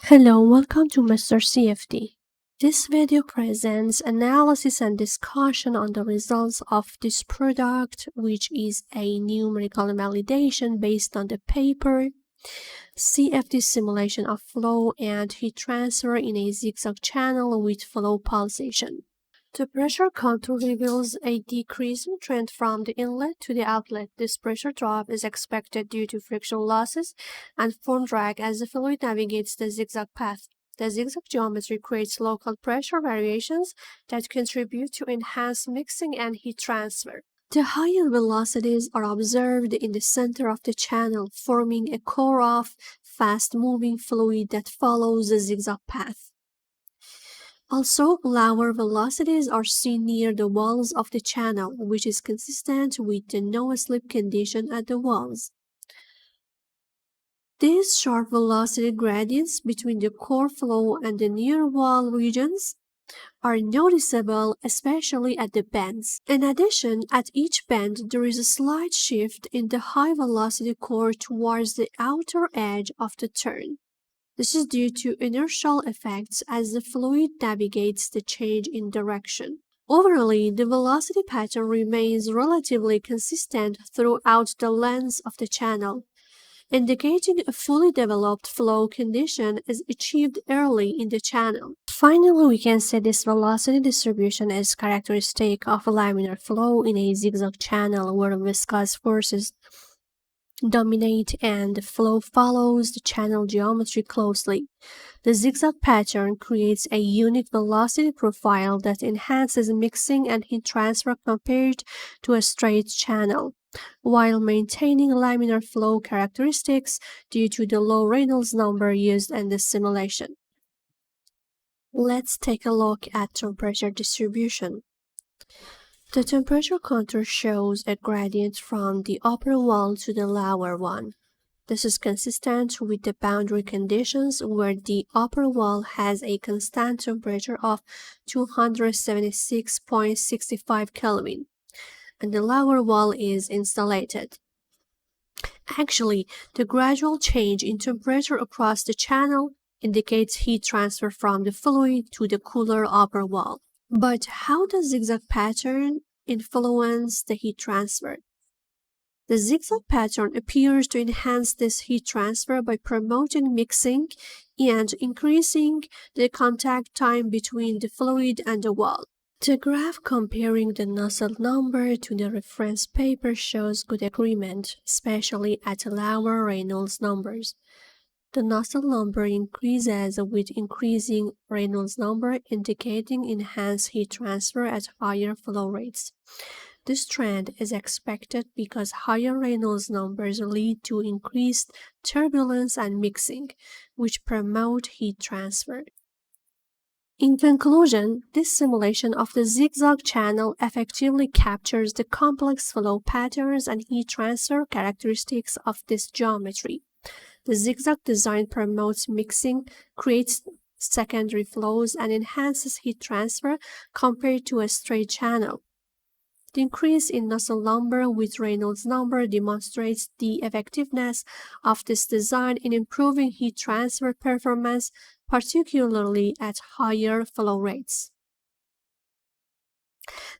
Hello, welcome to Mr. CFD. This video presents analysis and discussion on the results of this product, which is a numerical validation based on the paper CFD simulation of flow and heat transfer in a zigzag channel with flow pulsation. The pressure contour reveals a decreasing trend from the inlet to the outlet. This pressure drop is expected due to friction losses and form drag as the fluid navigates the zigzag path. The zigzag geometry creates local pressure variations that contribute to enhanced mixing and heat transfer. The higher velocities are observed in the center of the channel, forming a core of fast-moving fluid that follows the zigzag path. Also, lower velocities are seen near the walls of the channel, which is consistent with the no-slip condition at the walls. These sharp velocity gradients between the core flow and the near-wall regions are noticeable, especially at the bends. In addition, at each bend, there is a slight shift in the high-velocity core towards the outer edge of the turn. This is due to inertial effects as the fluid navigates the change in direction. Overall, the velocity pattern remains relatively consistent throughout the length of the channel, indicating a fully developed flow condition is achieved early in the channel. Finally, we can say this velocity distribution is characteristic of a laminar flow in a zigzag channel where viscous forces dominate and the flow follows the channel geometry closely. The zigzag pattern creates a unique velocity profile that enhances mixing and heat transfer compared to a straight channel, while maintaining laminar flow characteristics due to the low Reynolds number used in the simulation. Let's take a look at temperature distribution. The temperature contour shows a gradient from the upper wall to the lower one. This is consistent with the boundary conditions where the upper wall has a constant temperature of 276.65 Kelvin and the lower wall is insulated. Actually, the gradual change in temperature across the channel indicates heat transfer from the fluid to the cooler upper wall. But how does zigzag pattern influence the heat transfer? The zigzag pattern appears to enhance this heat transfer by promoting mixing and increasing the contact time between the fluid and the wall. The graph comparing the Nusselt number to the reference paper shows good agreement, especially at lower Reynolds numbers. The Nusselt number increases with increasing Reynolds number, indicating enhanced heat transfer at higher flow rates. This trend is expected because higher Reynolds numbers lead to increased turbulence and mixing, which promote heat transfer. In conclusion, this simulation of the zigzag channel effectively captures the complex flow patterns and heat transfer characteristics of this geometry. The zigzag design promotes mixing, creates secondary flows, and enhances heat transfer compared to a straight channel. The increase in Nusselt number with Reynolds number demonstrates the effectiveness of this design in improving heat transfer performance, particularly at higher flow rates.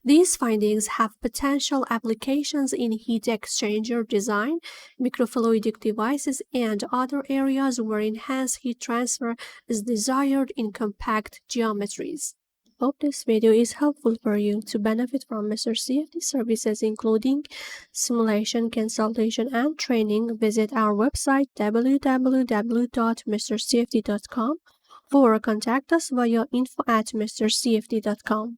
These findings have potential applications in heat exchanger design, microfluidic devices, and other areas where enhanced heat transfer is desired in compact geometries. Hope this video is helpful for you. To benefit from Mr. CFD services including simulation, consultation, and training, visit our website www.mrcfd.com or contact us via info@mrcfd.com.